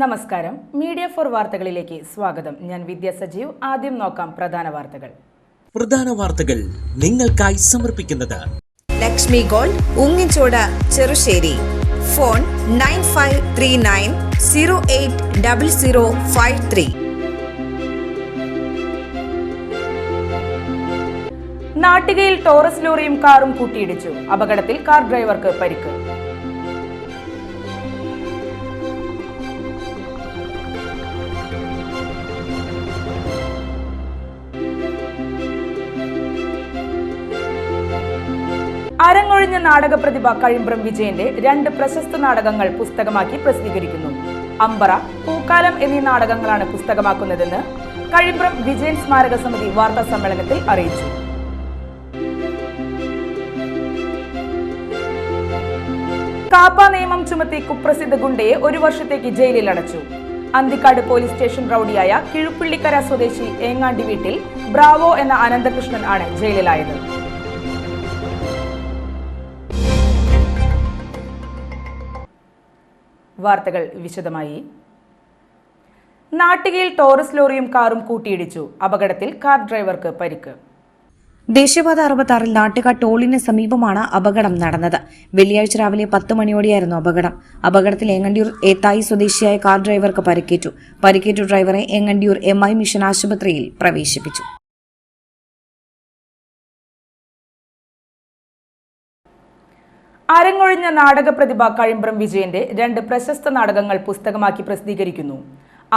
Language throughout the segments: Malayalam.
നമസ്കാരം. മീഡിയ ഫോർ വാർത്തകളിലേക്ക് സ്വാഗതം. ഞാൻ വിദ്യ സജീവ്. ആദ്യം നോക്കാം പ്രധാന വാർത്തകൾ നിങ്ങൾക്കായി സമർപ്പിക്കുന്നത് ലക്ഷ്മി ഗോൾഡ്, ഉങ്ങിച്ചോട്, ചെറുശ്ശേരി. ഫോൺ 9539080053. നാട്ടികയിൽ ടോറസ് ലോറിയും കാറും കൂട്ടിയിടിച്ചു. അപകടത്തിൽ കാർ ഡ്രൈവർക്ക് പരിക്ക്. അരങ്ങൊഴിഞ്ഞ നാടക പ്രതിഭ കഴിമ്പ്രം വിജയന്റെ 2 പ്രശസ്ത നാടകങ്ങൾ പുസ്തകമാക്കി പ്രസിദ്ധീകരിക്കുന്നു. അമ്പറ, പൂക്കാലം എന്നീ നാടകങ്ങളാണ് പുസ്തകമാക്കുന്നതെന്ന് കഴിമ്പ്രം വിജയൻ സ്മാരക സമിതി വാർത്താ സമ്മേളനത്തിൽ അറിയിച്ചു. കാപ്പ നിയമം ചുമത്തി കുപ്രസിദ്ധ ഗുണ്ടയെ 1 വർഷത്തേക്ക് ജയിലിൽ അടച്ചു. അന്തിക്കാട് പോലീസ് സ്റ്റേഷൻ റൌഡിയായ കിഴുപ്പള്ളിക്കര സ്വദേശി ഏങ്ങാണ്ടി വീട്ടിൽ ബ്രാവോ എന്ന അനന്തകൃഷ്ണൻ ആണ് ജയിലിലായത്. വാർത്തകൾ വിശദമായി. നാട്ടികയിൽ ടോറസ് ലോറിയും കാറും കൂട്ടിയിടിച്ചു. അപകടത്തിൽ കാർ ഡ്രൈവർക്ക് പരിക്ക്. ദേശീയപാത 66 നാട്ടിക ടോളിന് സമീപമാണ് അപകടം നടന്നത്. വെള്ളിയാഴ്ച രാവിലെ 10 മണിയോടെയായിരുന്നു അപകടത്തിൽ ഏങ്ങണ്ടിയൂർ ഏത്തായി സ്വദേശിയായ കാർ ഡ്രൈവർക്ക് പരിക്കേറ്റു ഡ്രൈവറെ ഏങ്ങണ്ടിയൂർ MI മിഷൻ ആശുപത്രിയിൽ പ്രവേശിപ്പിച്ചു. അരങ്ങൊഴിഞ്ഞ നാടക പ്രതിഭ കഴിമ്പ്രം വിജയന്റെ 2 പ്രശസ്ത നാടകങ്ങൾ പുസ്തകമാക്കി പ്രസിദ്ധീകരിക്കുന്നു.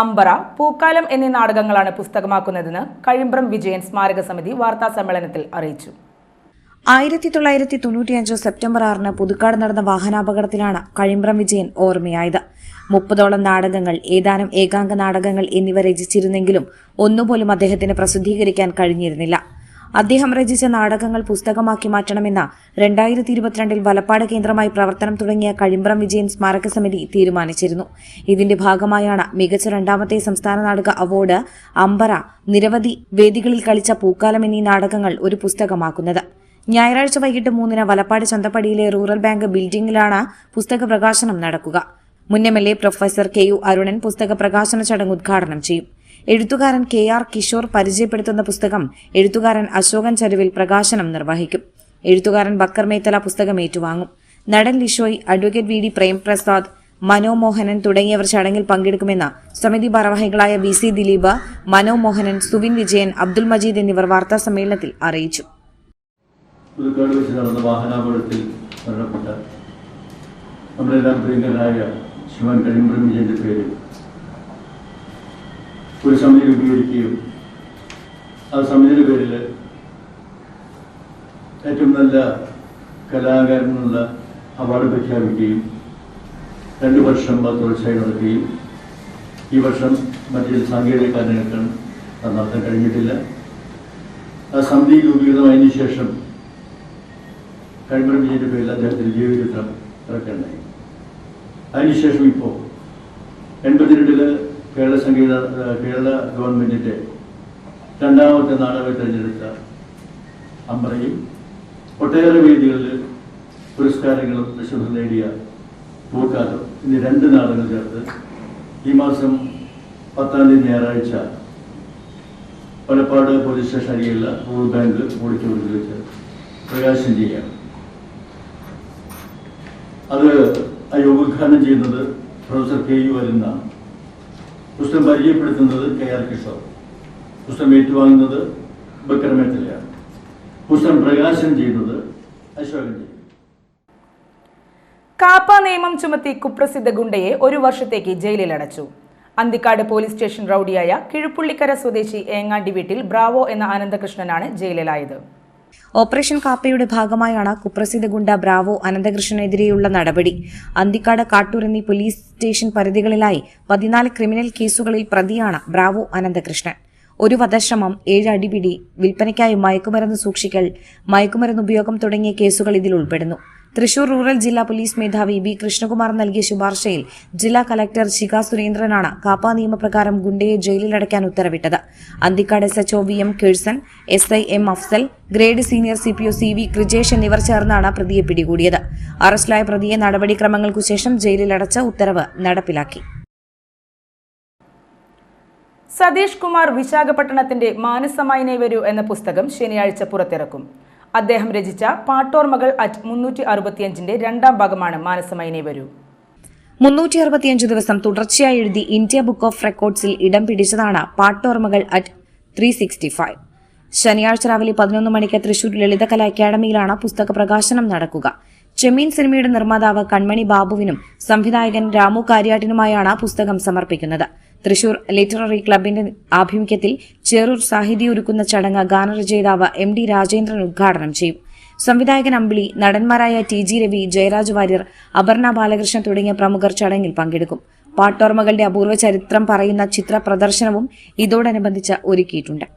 അമ്പറ, പൂക്കാലം എന്നീ നാടകങ്ങളാണ് പുസ്തകമാക്കുന്നതെന്ന് കഴിമ്പ്രം വിജയൻ സ്മാരക സമിതി വാർത്താ സമ്മേളനത്തിൽ അറിയിച്ചു. 1995 സെപ്റ്റംബർ 6 പുതുക്കാട് നടന്ന വാഹനാപകടത്തിലാണ് കഴിമ്പ്രം വിജയൻ ഓർമ്മയായത്. 30ഓളം നാടകങ്ങൾ, ഏതാനും ഏകാംഗ നാടകങ്ങൾ എന്നിവ രചിച്ചിരുന്നെങ്കിലും ഒന്നുപോലും അദ്ദേഹത്തിന് പ്രസിദ്ധീകരിക്കാൻ കഴിഞ്ഞിരുന്നില്ല. അദ്ദേഹം രചിച്ച നാടകങ്ങൾ പുസ്തകമാക്കി മാറ്റണമെന്ന 2022 വലപ്പാട് കേന്ദ്രമായി പ്രവർത്തനം തുടങ്ങിയ കഴിമ്പ്രം വിജയൻ സ്മാരക സമിതി തീരുമാനിച്ചിരുന്നു. ഇതിന്റെ ഭാഗമായാണ് മികച്ച 2ാമത്തെ സംസ്ഥാന നാടക അവാർഡ് അമ്പറ, നിരവധി വേദികളിൽ കളിച്ച പൂക്കാലം എന്നീ നാടകങ്ങൾ ഒരു പുസ്തകമാക്കുന്നത്. ഞായറാഴ്ച വൈകിട്ട് 3 വലപ്പാട് ചന്തപ്പടിയിലെ റൂറൽ ബാങ്ക് ബിൽഡിംഗിലാണ് പുസ്തക പ്രകാശനം നടക്കുക. മുൻ MLA പ്രൊഫസർ KU അരുണൻ പുസ്തക പ്രകാശന ചടങ്ങ് ഉദ്ഘാടനം ചെയ്യും. എഴുത്തുകാരൻ KR കിഷോർ പരിചയപ്പെടുത്തുന്ന പുസ്തകം എഴുത്തുകാരൻ അശോകൻ ചരുവിൽ പ്രകാശനം നിർവഹിക്കും. എഴുത്തുകാരൻ ബക്കർ മേത്തല പുസ്തകം ഏറ്റുവാങ്ങും. നടൻ ലിഷോയ്, അഡ്വക്കേറ്റ് VD പ്രേംപ്രസാദ്, മനോമോഹനൻ തുടങ്ങിയവർ ചടങ്ങിൽ പങ്കെടുക്കുമെന്ന് സമിതി ഭാരവാഹികളായ VC ദിലീപ്, മനോമോഹനൻ, സുവിൻ വിജയൻ, അബ്ദുൽ മജീദ് എന്നിവർ വാർത്താ സമ്മേളനത്തിൽ അറിയിച്ചു. പുതുക്കാട് വെച്ച് നടന്ന വാഹനാപകടത്തിൽ മരണപ്പെട്ട നമ്മളെല്ലാം പ്രിയങ്കരായ ശിവൻ കഴിമ്പ്രം വിജയന്റെ പേരിൽ ഒരു സമിതി രൂപീകരിക്കുകയും ആ സമിതിയുടെ പേരിൽ ഏറ്റവും നല്ല കലാകാരനുള്ള അവാർഡ് പ്രഖ്യാപിക്കുകയും 2 വർഷം തുടർച്ചയായി നടക്കുകയും ഈ വർഷം മറ്റു സാങ്കേതിക കാരണങ്ങൾ അത് നടത്താൻ കഴിഞ്ഞിട്ടില്ല. ആ സമിതി രൂപീകൃതമായതിനു ശേഷം കഴിമ്പ്രം വിജയന്റെ പേരിൽ അദ്ദേഹത്തിന് ജീവചരിത്രം ഇറക്കാനായി. അതിനുശേഷം ഇപ്പോൾ 82 കേരള ഗവൺമെന്റിന്റെ 2ാമത്തെ നാടകമായി തെരഞ്ഞെടുത്ത അമ്പറയും ഒട്ടേറെ വേദികളിൽ പുരസ്കാരങ്ങളും പ്രശംസ നേടിയ പൂക്കാലം എന്നീ 2 നാടകങ്ങൾ ചേർത്ത് ഈ മാസം 10-ാം തീയതി ഞായറാഴ്ച വലപ്പാട് പോലീസ് സ്റ്റേഷൻ അരികെയുള്ള റൂറൽ ബാങ്ക് ഓഡിറ്റോറിയത്തിൽ വെച്ച് പ്രകാശനം ചെയ്യുകയാണ്. അത് ഉദ്ഘാടനം ചെയ്യുന്നത് പ്രൊഫസർ KU അരുണാണ്. പുസ്തകം പരിചയപ്പെടുത്തുന്നത് KR കിഷോർ. പുസ്തകം ഏറ്റുവാങ്ങുന്നത് ബക്കർ മേത്തലയാണ്. പുസ്തകം പ്രകാശനം ചെയ്യുന്നത് അശോകൻ. കാപ്പ നിയമം ചുമത്തി കുപ്രസിദ്ധ ഗുണ്ടയെ 1 വർഷത്തേക്ക് ജയിലിൽ അടച്ചു. അന്തിക്കാട് പോലീസ് സ്റ്റേഷൻ റൌഡിയായ കിഴുപ്പള്ളിക്കര സ്വദേശി ഏങ്ങാണ്ടി വീട്ടിൽ ബ്രാവോ എന്ന അനന്തകൃഷ്ണനാണ് ജയിലിലായത്. ഓപ്പറേഷൻ കാപ്പയുടെ ഭാഗമായാണ് കുപ്രസിദ്ധ ഗുണ്ട ബ്രാവോ അനന്തകൃഷ്ണനെതിരെയുള്ള നടപടി. അന്തിക്കാട്, കാട്ടൂർ എന്നീ പോലീസ് സ്റ്റേഷൻ പരിധികളിലായി 14 ക്രിമിനൽ കേസുകളിൽ പ്രതിയാണ് ബ്രാവോ അനന്തകൃഷ്ണൻ. 1 വധശ്രമം, 7 അടിപിടി, വിൽപ്പനയ്ക്കായി മയക്കുമരുന്ന് സൂക്ഷിക്കൽ, മയക്കുമരുന്ന് ഉപയോഗം തുടങ്ങിയ കേസുകൾ ഇതിൽ ഉൾപ്പെടുന്നു. തൃശൂർ റൂറൽ ജില്ലാ പോലീസ് മേധാവി B കൃഷ്ണകുമാർ നൽകിയ ശുപാർശയിൽ ജില്ലാ കലക്ടർ ശിഖ സുരേന്ദ്രനാണ് കാപ്പ നിയമപ്രകാരം ഗുണ്ടയെ ജയിലിലടയ്ക്കാൻ ഉത്തരവിട്ടത്. Anthikad SHO VM Kerson, SI M Afsal, grade senior CPO CV Krijesh എന്നിവർ ചേർന്നാണ് പ്രതിയെ പിടികൂടിയത്. അറസ്റ്റിലായ പ്രതിയെ നടപടിക്രമങ്ങൾക്കുശേഷം ജയിലിലടച്ച് ഉത്തരവ് നടപ്പിലാക്കി. സതീഷ് കുമാർ വിശാഖപട്ടണത്തിന്റെ മാനസമായിനെ വരൂ എന്ന പുസ്തകം ശനിയാഴ്ച പുറത്തിറക്കും. അദ്ദേഹം രചിച്ച പാട്ടോർമകൾ അറ്റ് 365 രണ്ടാം ഭാഗമാണ് മാനസമായിനെ വരൂ. 365 ദിവസം തുടർച്ചയായി എഴുതി ഇന്ത്യ ബുക്ക് ഓഫ് റെക്കോർഡ്സിൽ ഇടം പിടിച്ചതാണ് പാട്ടോർമകൾ അറ്റ് 365. ശനിയാഴ്ച രാവിലെ 11 മണിക്ക് തൃശൂർ ലളിതകലാ അക്കാദമിയിലാണ് പുസ്തക പ്രകാശനം നടക്കുക. ചെമ്മീൻ സിനിമയുടെ നിർമ്മാതാവ് കൺമണി ബാബുവിനും സംവിധായകൻ രാമു കാര്യാട്ടിനുമായാണ് പുസ്തകം സമർപ്പിക്കുന്നത്. തൃശൂർ ലിറ്റററി ക്ലബിന്റെ ആഭിമുഖ്യത്തിൽ ചേറൂർ സാഹിതി ഒരുക്കുന്ന ചടങ്ങ് ഗാനരചയിതാവ് MD രാജേന്ദ്രൻ ഉദ്ഘാടനം ചെയ്യും. സംവിധായകൻ അമ്പിളി, നടന്മാരായ TG രവി, ജയരാജ് വാര്യർ, അപർണ ബാലകൃഷ്ണൻ തുടങ്ങിയ പ്രമുഖർ ചടങ്ങിൽ പങ്കെടുക്കും. പാട്ടോർമകളുടെ അപൂർവ ചരിത്രം പറയുന്ന ചിത്ര പ്രദർശനവും ഇതോടനുബന്ധിച്ച് ഒരുക്കിയിട്ടുണ്ട്.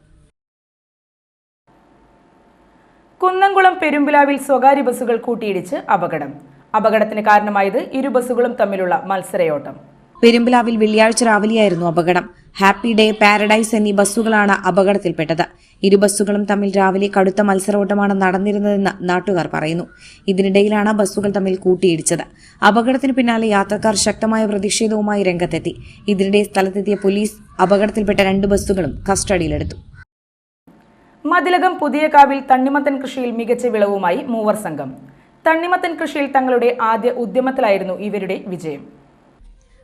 കുന്നംകുളം പെരുമ്പിലാവിൽ സ്വകാര്യ ബസ്സുകൾ കൂട്ടിയിടിച്ച് അപകടം. അപകടത്തിന് കാരണമായത് ഇരു ബസ്സുകളും തമ്മിലുള്ള മത്സരയോട്ടം. പെരുമ്പിലാവിൽ വെള്ളിയാഴ്ച രാവിലെയായിരുന്നു അപകടം. ഹാപ്പി ഡേ, പാരഡൈസ് എന്നീ ബസ്സുകളാണ് അപകടത്തിൽപ്പെട്ടത്. ഇരു ബസ്സുകളും തമ്മിൽ രാവിലെ കടുത്ത മത്സരോട്ടമാണ് നടന്നിരുന്നതെന്ന് നാട്ടുകാർ പറയുന്നു. ഇതിനിടയിലാണ് ബസ്സുകൾ തമ്മിൽ കൂട്ടിയിടിച്ചത്. അപകടത്തിന് പിന്നാലെ യാത്രക്കാർ ശക്തമായ പ്രതിഷേധവുമായി രംഗത്തെത്തി. ഇതിനിടെ സ്ഥലത്തെത്തിയ പോലീസ് അപകടത്തിൽപ്പെട്ട 2 ബസ്സുകളും കസ്റ്റഡിയിലെടുത്തു. മതിലകം പുതിയകാവിൽ തണ്ണിമത്തൻ കൃഷിയിൽ മികച്ച വിളവുമായി മൂവർ സംഘം. തണ്ണിമത്തൻ കൃഷിയിൽ തങ്ങളുടെ ആദ്യ ഉദ്യമത്തിലായിരുന്നു ഇവരുടെ വിജയം.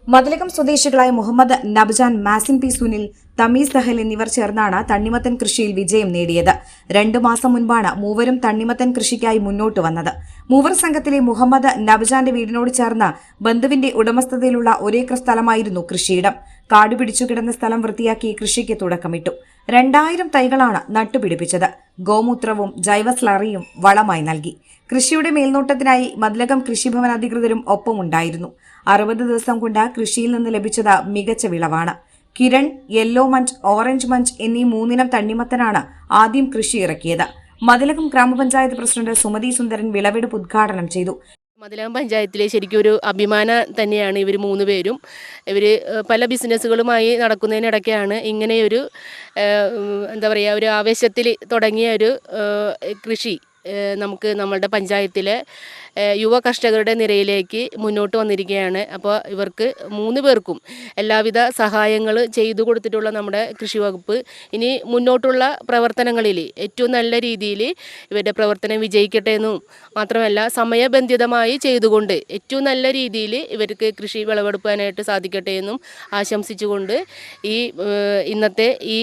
മതിലകം സ്വദേശികളായ മുഹമ്മദ് നബ്ജാൻ, മാസിൻ പി സുനിൽ, തമീസ് സഹൽ എന്നിവർ ചേർന്നാണ് തണ്ണിമത്തൻ കൃഷിയിൽ വിജയം നേടിയത്. 2 മാസം മുൻപാണ് മൂവരും തണ്ണിമത്തൻ കൃഷിക്കായി മുന്നോട്ട് വന്നത്. മൂവർ സംഘത്തിലെ മുഹമ്മദ് നബ്ജാന്റെ വീടിനോട് ചേർന്ന് ബന്ധുവിന്റെ ഉടമസ്ഥതയിലുള്ള ഒരേക്കർ സ്ഥലമായിരുന്നു കൃഷിയിടം. കാടുപിടിച്ചുകിടന്ന സ്ഥലം വൃത്തിയാക്കി കൃഷിക്ക് തുടക്കമിട്ടു. 2000 തൈകളാണ് നട്ടുപിടിപ്പിച്ചത്. ഗോമൂത്രവും ജൈവ സ്ലറിയും വളമായി നൽകി. കൃഷിയുടെ മേൽനോട്ടത്തിനായി മതിലകം കൃഷിഭവൻ അധികൃതരും ഒപ്പമുണ്ടായിരുന്നു. 60 ദിവസം കൊണ്ട് കൃഷിയിൽ നിന്ന് ലഭിച്ചത് മികച്ച വിളവാണ്. Kiran, yellow munch, orange munch എന്നീ 3 ഇനം തണ്ണിമത്തനാണ് ആദ്യം കൃഷി ഇറക്കിയത്. മതിലകം ഗ്രാമപഞ്ചായത്ത് പ്രസിഡന്റ് സുമതി സുന്ദരൻ വിളവെടുപ്പ് ഉദ്ഘാടനം ചെയ്തു. മതിലകം പഞ്ചായത്തിലെ ശരിക്കും ഒരു അഭിമാനം തന്നെയാണ് ഇവർ 3 പേരും. ഇവർ പല ബിസിനസ്സുകളുമായി നടക്കുന്നതിനിടയ്ക്കാണ് ഇങ്ങനെയൊരു എന്താ പറയുക, ഒരു ആവേശത്തിൽ തുടങ്ങിയ ഒരു കൃഷി നമുക്ക് നമ്മളുടെ പഞ്ചായത്തിലെ യുവ കർഷകരുടെ നിരയിലേക്ക് മുന്നോട്ട് വന്നിരിക്കുകയാണ്. അപ്പോൾ ഇവർക്ക് 3 പേർക്കും എല്ലാവിധ സഹായങ്ങൾ ചെയ്തു കൊടുത്തിട്ടുള്ള നമ്മുടെ കൃഷി വകുപ്പ് ഇനി മുന്നോട്ടുള്ള പ്രവർത്തനങ്ങളിൽ ഏറ്റവും നല്ല രീതിയിൽ ഇവരുടെ പ്രവർത്തനം വിജയിക്കട്ടെ എന്നും മാത്രമല്ല സമയബന്ധിതമായി ചെയ്തുകൊണ്ട് ഏറ്റവും നല്ല രീതിയിൽ ഇവർക്ക് കൃഷി വിളവെടുക്കാനായിട്ട് സാധിക്കട്ടെ എന്നും ആശംസിച്ചുകൊണ്ട് ഇന്നത്തെ ഈ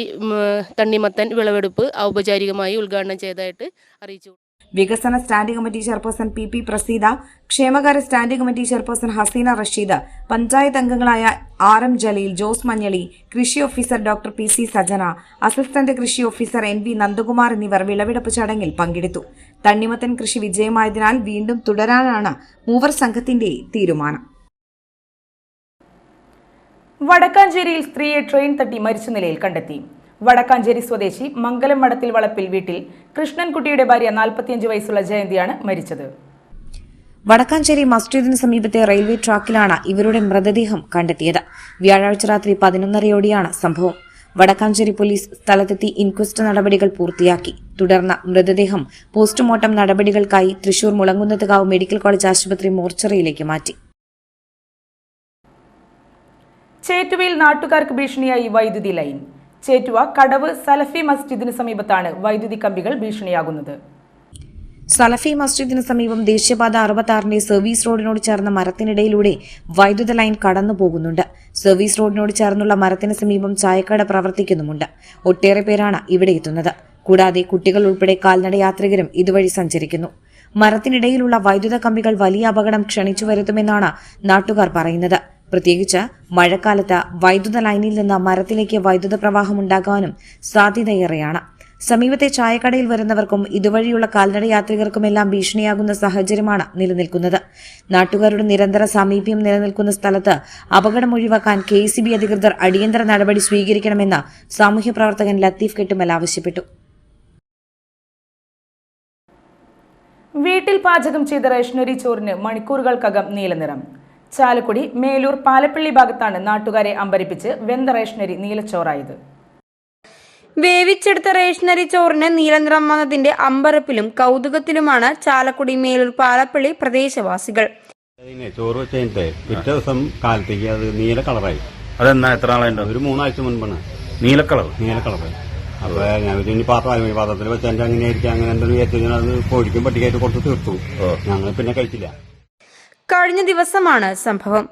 തണ്ണിമത്തൻ വിളവെടുപ്പ് ഔപചാരികമായി ഉദ്ഘാടനം ചെയ്തതായിട്ട് അറിയിച്ചു. വികസന standing committee chairperson PP Praseeda, ക്ഷേമകാര്യ standing committee chairperson Haseena Rasheed, panchayat അംഗങ്ങളായ RM ജലീൽ, ജോസ് മഞ്ഞളി, കൃഷി officer doctor PC Sajana, assistant കൃഷി ഓഫീസർ NV നന്ദകുമാർ എന്നിവർ വിളവെടുപ്പ് ചടങ്ങിൽ പങ്കെടുത്തു. തണ്ണിമത്തൻ കൃഷി വിജയമായതിനാൽ വീണ്ടും തുടരാനാണ് മൂവർ സംഘത്തിന്റെ തീരുമാനം. വടക്കാഞ്ചേരിയിൽ സ്ത്രീയെ ട്രെയിൻ തട്ടി മരിച്ച നിലയിൽ കണ്ടെത്തി. വടക്കാഞ്ചേരി സ്വദേശി മംഗലം മടത്തിൽ വളപ്പിൽ വീട്ടിൽ കൃഷ്ണൻകുട്ടിയുടെ ഭാര്യ 45 വയസ്സുള്ള ജയന്തിയാണ് മരിച്ചത്. വടക്കാഞ്ചേരി മസ്ജിദിന് സമീപത്തെ റെയിൽവേ ട്രാക്കിലാണ് ഇവരുടെ മൃതദേഹം കണ്ടെത്തിയത്. വ്യാഴാഴ്ച രാത്രി 11:30യോടെയാണ് സംഭവം. വടക്കാഞ്ചേരി പോലീസ് സ്ഥലത്തെത്തി ഇൻക്വസ്റ്റ് നടപടികൾ പൂർത്തിയാക്കി. തുടർന്ന് മൃതദേഹം പോസ്റ്റ്മോർട്ടം നടപടികൾക്കായി തൃശൂർ മുളങ്കുന്നത്തുകാവ് മെഡിക്കൽ കോളേജ് ആശുപത്രി മോർച്ചറിയിലേക്ക് മാറ്റി. ചേറ്റുവയിൽ നാട്ടുകാർക്ക് ഭീഷണിയായി വൈദ്യുതി ലൈൻ. ചേറ്റുവ കടവ് സലഫി മസ്ജിദിന് സമീപത്താണ് വൈദ്യുതി കമ്പികൾ ഭീഷണിയാകുന്നത്. സലഫി മസ്ജിദിന് സമീപം ദേശീയപാത 66ന്റെ സർവീസ് റോഡിനോട് ചേർന്ന മരത്തിനിടയിലൂടെ വൈദ്യുത ലൈൻ കടന്നു പോകുന്നുണ്ട്. സർവീസ് റോഡിനോട് ചേർന്നുള്ള മരത്തിന് സമീപം ചായക്കട പ്രവർത്തിക്കുന്നുമുണ്ട്. ഒട്ടേറെ പേരാണ് ഇവിടെ എത്തുന്നത്. കൂടാതെ കുട്ടികൾ ഉൾപ്പെടെ കാൽനട യാത്രികരും ഇതുവഴി സഞ്ചരിക്കുന്നു. മരത്തിനിടയിലുള്ള വൈദ്യുത കമ്പികൾ വലിയ അപകടം ക്ഷണിച്ചു വരുത്തുമെന്നാണ് നാട്ടുകാർ പറയുന്നത്. പ്രത്യേകിച്ച് മഴക്കാലത്ത് വൈദ്യുത ലൈനിൽ നിന്ന് മരത്തിലേക്ക് വൈദ്യുത പ്രവാഹം ഉണ്ടാകാനും സാധ്യതയേറെയാണ്. സമീപത്തെ ചായക്കടയിൽ വരുന്നവർക്കും ഇതുവഴിയുള്ള കാൽനട യാത്രികർക്കുമെല്ലാം ഭീഷണിയാകുന്ന സാഹചര്യമാണ് നിലനിൽക്കുന്നത്. നാട്ടുകാരുടെ നിരന്തര സാമീപ്യം നിലനിൽക്കുന്ന സ്ഥലത്ത് അപകടം ഒഴിവാക്കാൻ KCB അധികൃതർ അടിയന്തര നടപടി സ്വീകരിക്കണമെന്ന് സാമൂഹ്യ പ്രവർത്തകൻ ലത്തീഫ് കെട്ടുമൽ ആവശ്യപ്പെട്ടു. വീട്ടിൽ പാചകം ചെയ്ത റേഷനറി ചോറിന് മണിക്കൂറുകൾക്കകം നീലനിറം. ചാലക്കുടി മേലൂർ പാലപ്പള്ളി ഭാഗത്താണ് നാട്ടുകാരെ അമ്പരിപ്പിച്ച് വെന്ത റേഷനറി നീലച്ചോറായത്. വേവിച്ചെടുത്ത റേഷനറി ചോറിന് നീലനിറം വന്നതിന്റെ അമ്പരപ്പിലും കൗതുകത്തിലുമാണ് ചാലക്കുടി മേലൂർ പാലപ്പള്ളി പ്രദേശവാസികൾ. ചോറ് വെച്ചിട്ട് പിറ്റേ ദിവസം കാലത്തേക്ക് അത് നീല കളറായി. അതെന്നാ എത്ര നാളായിട്ട്? ഒരു 3 ആഴ്ച മുൻപാണ്. നീലക്കളർ. അപ്പൊ ഞാൻ ഇനി പാത്രത്തിൽ വെച്ച് എന്റെ അങ്ങനെയായിരിക്കും അങ്ങനെ എന്തെങ്കിലും ഏറ്റവും അത് കോഴിക്കും പട്ടിക്കായിട്ട് കൊടുത്ത് തീർത്തു. ഞങ്ങൾ പിന്നെ കഴിച്ചില്ല. കഴിഞ്ഞ ദിവസമാണ് സംഭവം.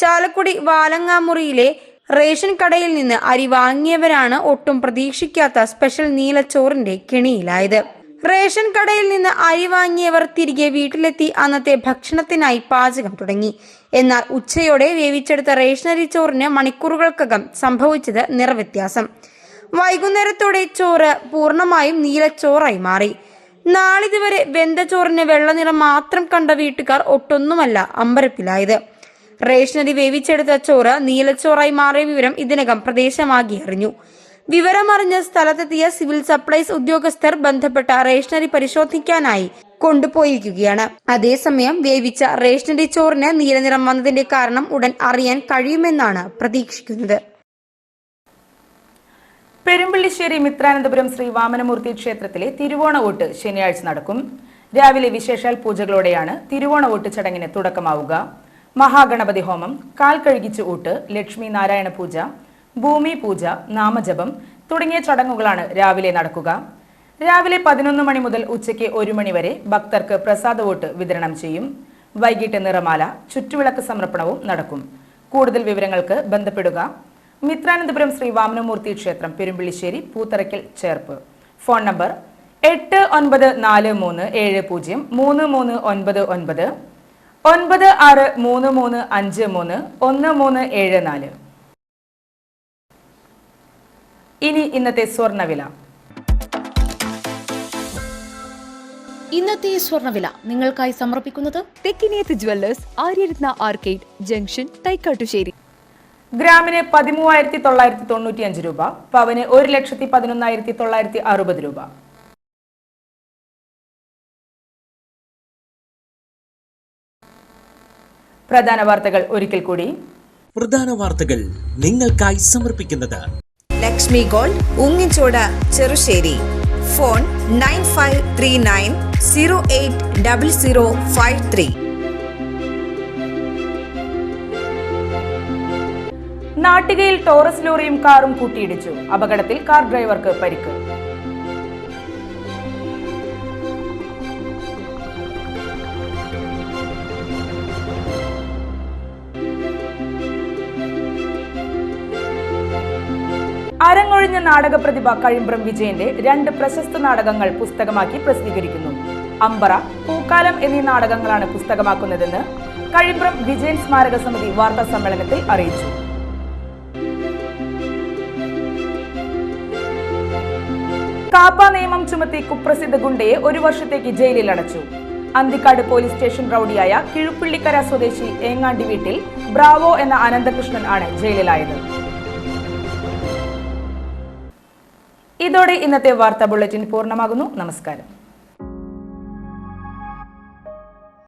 ചാലക്കുടി വാലങ്ങാമുറിയിലെ റേഷൻ കടയിൽ നിന്ന് അരി വാങ്ങിയവരാണ് ഒട്ടും പ്രതീക്ഷിക്കാത്ത സ്പെഷ്യൽ നീലച്ചോറിന്റെ കെണിയിലായത്. റേഷൻ കടയിൽ നിന്ന് അരി വാങ്ങിയവർ തിരികെ വീട്ടിലെത്തി അന്നത്തെ ഭക്ഷണത്തിനായി പാചകം തുടങ്ങി. എന്നാൽ ഉച്ചയോടെ വേവിച്ചെടുത്ത റേഷനരി ചോറിന് മണിക്കൂറുകൾക്കകം സംഭവിച്ചത് നിറവ്യത്യാസം. വൈകുന്നേരത്തോടെ ചോറ് പൂർണ്ണമായും നീലച്ചോറായി മാറി. നാളിതുവരെ വെന്ത ചോറിന് വെള്ളനിറം മാത്രം കണ്ട വീട്ടുകാർ ഒട്ടൊന്നുമല്ല അമ്പരപ്പിലായത്. റേഷനരി വേവിച്ചെടുത്ത ചോറ് നീലച്ചോറായി മാറിയ വിവരം ഇതിനകം പ്രദേശമാകെ അറിഞ്ഞു. വിവരമറിഞ്ഞ് സ്ഥലത്തെത്തിയ സിവിൽ സപ്ലൈസ് ഉദ്യോഗസ്ഥർ ബന്ധപ്പെട്ട റേഷനരി പരിശോധിക്കാനായി കൊണ്ടുപോയിരിക്കുകയാണ്. അതേസമയം വേവിച്ച റേഷനരി ചോറിന് നീലനിറം വന്നതിന്റെ കാരണം ഉടൻ അറിയാൻ കഴിയുമെന്നാണ് പ്രതീക്ഷിക്കുന്നത്. പെരുമ്പള്ളിശ്ശേരി മിത്രാനന്തപുരം ശ്രീ വാമനമൂർത്തി ക്ഷേത്രത്തിലെ തിരുവോണ ഊട്ട് ശനിയാഴ്ച നടക്കും. രാവിലെ വിശേഷാൽ പൂജകളോടെയാണ് തിരുവോണ ഊട്ട് ചടങ്ങിന് തുടക്കമാവുക. മഹാഗണപതി ഹോമം, കാൽ കഴുകിച്ച് ഊട്ട്, ലക്ഷ്മി നാരായണ പൂജ, ഭൂമി പൂജ, നാമജപം തുടങ്ങിയ ചടങ്ങുകളാണ് രാവിലെ നടക്കുക. രാവിലെ 11 മണി മുതൽ ഉച്ചയ്ക്ക് 1 മണി വരെ ഭക്തർക്ക് പ്രസാദ വോട്ട് വിതരണം ചെയ്യും. വൈകിട്ട് നിറമാല, ചുറ്റുവിളക്ക് സമർപ്പണവും നടക്കും. കൂടുതൽ വിവരങ്ങൾക്ക് ബന്ധപ്പെടുക മിത്രാനന്തപുരം ശ്രീ വാമനമൂർത്തി ക്ഷേത്രം, പെരുമ്പള്ളിശ്ശേരി, പൂത്തറയ്ക്കൽ, ചേർപ്പ്. Phone number 8943703399 9633531374. ഇനി ഇന്നത്തെ സ്വർണ്ണവില. ഇന്നത്തെ സ്വർണ്ണവില നിങ്ങൾക്കായി സമർപ്പിക്കുന്നത് Thekkiniyath jewellers, Aryaratna arcade junction, Thaikkattussery. ഗ്രാമിന് 13,995 രൂപ, പവന് 1,11,960 രൂപ. പ്രധാന വാർത്തകൾ ഒരിക്കൽ കൂടി. പ്രധാന വാർത്തകൾ നിങ്ങൾക്കായി സമർപ്പിക്കുന്നത് ലക്ഷ്മി ഗോൾഡ്, ഉങ്ങിച്ചോട്, ചെറുശ്ശേരി. ഫോൺ 9539080053. നാട്ടികയിൽ ടോറസ് ലോറിയും കാറും കൂട്ടിയിടിച്ചു. അപകടത്തിൽ കാർ ഡ്രൈവർക്ക് പരിക്ക്. അരങ്ങൊഴിഞ്ഞ നാടക പ്രതിഭ കഴിമ്പ്രം വിജയന്റെ 2 പ്രശസ്ത നാടകങ്ങൾ പുസ്തകമാക്കി പ്രസിദ്ധീകരിക്കുന്നു. അമ്പറ, പൂക്കാലം എന്നീ നാടകങ്ങളാണ് പുസ്തകമാക്കുന്നതെന്ന് കഴിമ്പ്രം വിജയൻ സ്മാരക സമിതി വാർത്താ സമ്മേളനത്തിൽ അറിയിച്ചു. കാപ്പ നിയമം ചുമത്തി കുപ്രസിദ്ധ ഗുണ്ടയെ 1 വർഷത്തേക്ക് ജയിലിൽ അടച്ചു. അന്തിക്കാട് പോലീസ് സ്റ്റേഷൻ റൌഡിയായ കിഴുപ്പിള്ളിക്കര സ്വദേശി ഏങ്ങാണ്ടി വീട്ടിൽ ബ്രാവോ എന്ന അനന്തകൃഷ്ണൻ ആണ് ജയിലിലായത്. ഇതോടെ ഇന്നത്തെ വാർത്താ ബുള്ളറ്റിൻ പൂർണ്ണമാകുന്നു. നമസ്കാരം.